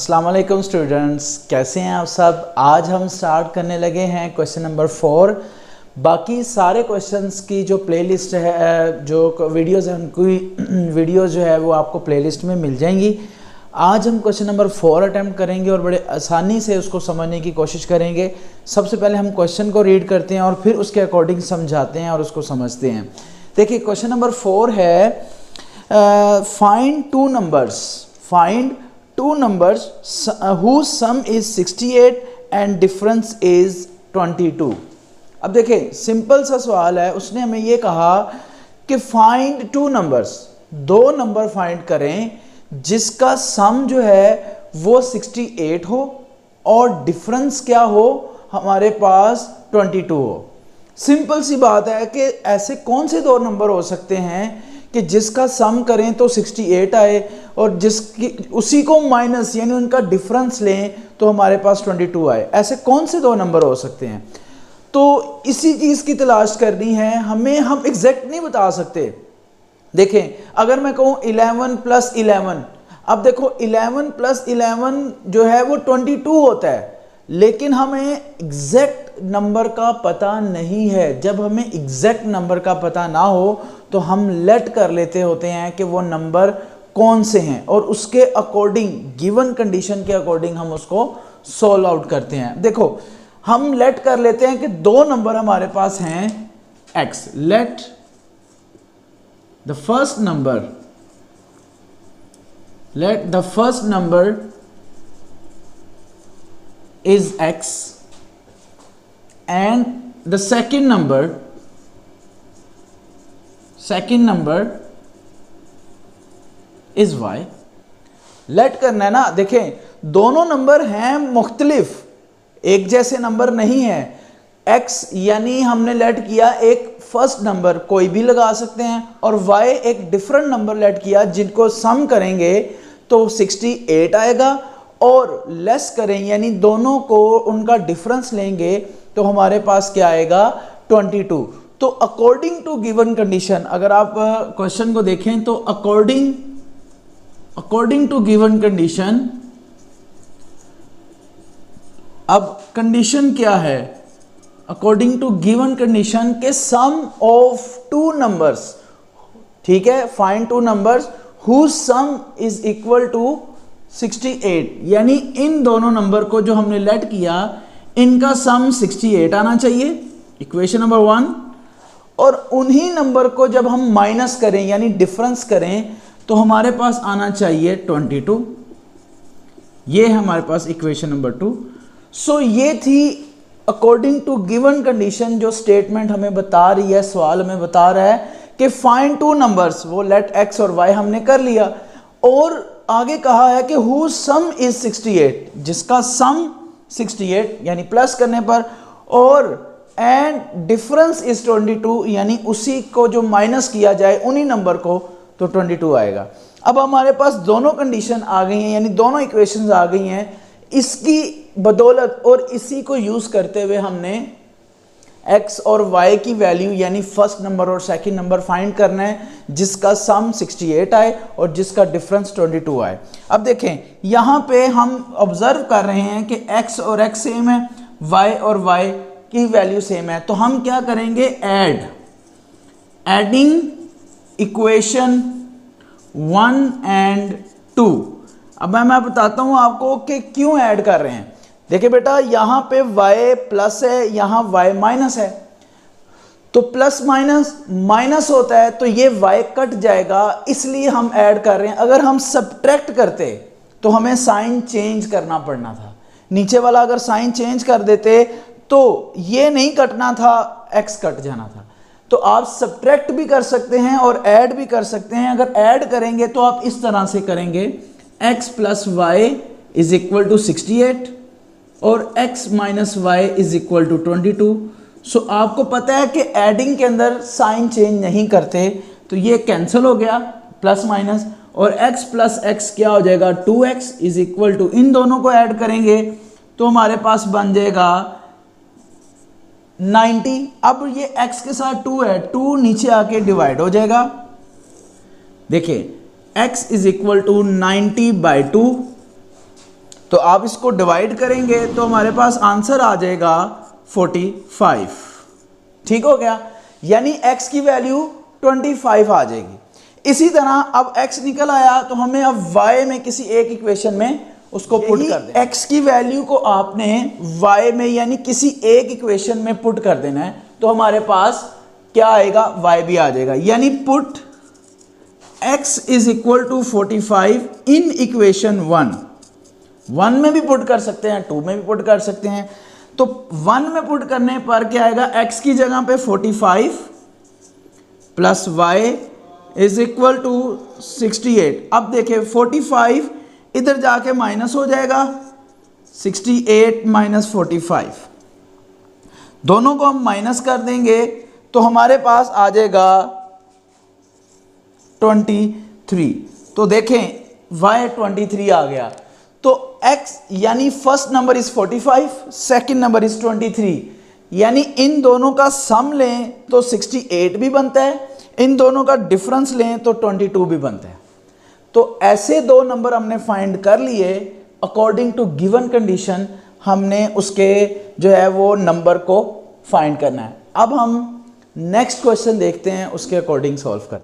अस्सलाम वालेकुम स्टूडेंट्स, कैसे हैं आप सब। आज हम स्टार्ट करने लगे हैं क्वेश्चन नंबर 4। बाकी सारे क्वेश्चंस की जो प्लेलिस्ट है, जो वीडियोस हैं, उनकी वीडियोस जो है वो आपको प्लेलिस्ट में मिल जाएंगी। आज हम क्वेश्चन नंबर 4 अटैम्प्ट करेंगे और बड़े आसानी से उसको समझने की कोशिश करेंगे। सबसे पहले हम क्वेश्चन को रीड करते हैं और फिर उसके अकॉर्डिंग समझाते हैं और उसको समझते हैं। देखिए क्वेश्चन नंबर 4 है find two numbers whose sum is 68 and difference is 22। अब देखें सिंपल सा सवाल है, उसने हमें ये कहा कि फाइंड टू नंबर्स, दो नंबर फाइंड करें जिसका सम जो है वो 68 हो और डिफरेंस क्या हो, हमारे पास 22 हो। सिंपल सी बात है कि ऐसे कौन से दो नंबर हो सकते हैं कि जिसका सम करें तो 68 आए और जिसकी उसी को माइनस यानी उनका डिफरेंस लें तो हमारे पास 22 आए। ऐसे कौन से दो नंबर हो सकते हैं, तो इसी चीज़ की तलाश करनी है हमें। हम एग्जैक्ट नहीं बता सकते। देखें अगर मैं कहूँ 11 + 11, अब देखो 11 + 11 जो है वो 22 होता है, लेकिन हमें एग्जैक्ट नंबर का पता नहीं है। जब हमें एग्जैक्ट नंबर का पता ना हो तो हम लेट कर लेते होते हैं कि वो नंबर कौन से हैं और उसके अकॉर्डिंग, गिवन कंडीशन के अकॉर्डिंग हम उसको सॉल्व आउट करते हैं। देखो हम लेट कर लेते हैं कि दो नंबर हमारे पास हैं x। Let the first number is x and the second number is y। Let करना है ना। देखें दोनों नंबर हैं मुख्तलिफ, एक जैसे नंबर नहीं है। x यानी हमने लेट किया एक फर्स्ट नंबर, कोई भी लगा सकते हैं, और y एक डिफरेंट नंबर लेट किया जिनको सम करेंगे तो 68 आएगा, और लेस करें यानी दोनों को उनका डिफरेंस लेंगे तो हमारे पास क्या आएगा 22। तो अकॉर्डिंग टू गिवन कंडीशन, अगर आप क्वेश्चन को देखें तो अकॉर्डिंग टू गिवन कंडीशन, अब कंडीशन क्या है, अकॉर्डिंग टू गिवन कंडीशन के सम ऑफ टू नंबर्स, ठीक है, find two numbers whose sum is equal to 68, यानी इन दोनों नंबर को जो हमने लेट किया इनका सम 68 आना चाहिए, इक्वेशन नंबर 1। और उन्हीं नंबर को जब हम माइनस करें यानी डिफरेंस करें तो हमारे पास आना चाहिए 22। ये है हमारे पास इक्वेशन नंबर 2। सो ये थी अकॉर्डिंग टू गिवन कंडीशन जो स्टेटमेंट हमें बता रही है, सवाल हमें बता रहा है कि फाइंड टू नंबर्स, वो लेट x और y हमने कर लिया, और आगे कहा है कि whose sum is 68, जिसका सम 68 यानी प्लस करने पर, और एंड डिफरेंस इज 22 यानी उसी को जो माइनस किया जाए उन्हीं नंबर को तो 22 आएगा। अब हमारे पास दोनों कंडीशन आ गई हैं, यानी दोनों इक्वेशंस आ गई हैं। इसकी बदौलत और इसी को यूज करते हुए हमने x और y की वैल्यू यानी फर्स्ट नंबर और सेकंड नंबर फाइंड करना है जिसका सम 68 आए और जिसका डिफरेंस 22 आए। अब देखें यहाँ पे हम ऑब्जर्व कर रहे हैं कि x और x सेम है, y और y की वैल्यू सेम है, तो हम क्या करेंगे, एडिंग इक्वेशन 1 and 2। अब मैं बताता हूँ आपको कि क्यों ऐड कर रहे हैं। देखिए बेटा यहाँ पे y प्लस है, यहाँ y माइनस है, तो प्लस माइनस माइनस होता है तो ये y कट जाएगा, इसलिए हम ऐड कर रहे हैं। अगर हम सब्ट्रैक्ट करते तो हमें साइन चेंज करना पड़ना था, नीचे वाला अगर साइन चेंज कर देते तो ये नहीं कटना था, x कट जाना था। तो आप सब्ट्रैक्ट भी कर सकते हैं और ऐड भी कर सकते हैं। अगर ऐड करेंगे तो आप इस तरह से करेंगे, x + y is equal to 68 और x - y is equal to 22। So आपको पता है कि एडिंग के अंदर साइन चेंज नहीं करते, तो ये कैंसिल हो गया प्लस माइनस, और x + x क्या हो जाएगा 2x इज इक्वल टू, इन दोनों को ऐड करेंगे तो हमारे पास बन जाएगा 90। अब ये x के साथ 2 है, 2 नीचे आके डिवाइड हो जाएगा। देखिए x इज इक्वल टू 90/2 तो आप इसको डिवाइड करेंगे तो हमारे पास आंसर आ जाएगा 45। ठीक हो गया, यानी x की वैल्यू 25 आ जाएगी। इसी तरह अब x निकल आया तो हमें अब y में किसी एक इक्वेशन में उसको पुट कर देना। x की वैल्यू को आपने y में यानी किसी एक इक्वेशन में पुट कर देना है, तो हमारे पास क्या आएगा, y भी आ जाएगा। यानी put x is equal to 45 in equation 1 में भी पुट कर सकते हैं, 2 में भी पुट कर सकते हैं। तो 1 में पुट करने पर क्या आएगा, x की जगह पे 45 plus y is equal to 68। अब देखिए 45 इधर जाके माइनस हो जाएगा, 68 माइनस 45, दोनों को हम माइनस कर देंगे तो हमारे पास आ जाएगा 23। तो देखें y 23 आ गया। तो x यानी first number is 45, second number is 23, यानी इन दोनों का सम लें तो 68 भी बनता है, इन दोनों का डिफरेंस लें तो 22 भी बनता है। तो ऐसे दो नंबर हमने फाइंड कर लिए अकॉर्डिंग टू गिवन कंडीशन। हमने उसके जो है वो नंबर को फाइंड करना है। अब हम नेक्स्ट क्वेश्चन देखते हैं, उसके अकॉर्डिंग सॉल्व करते हैं।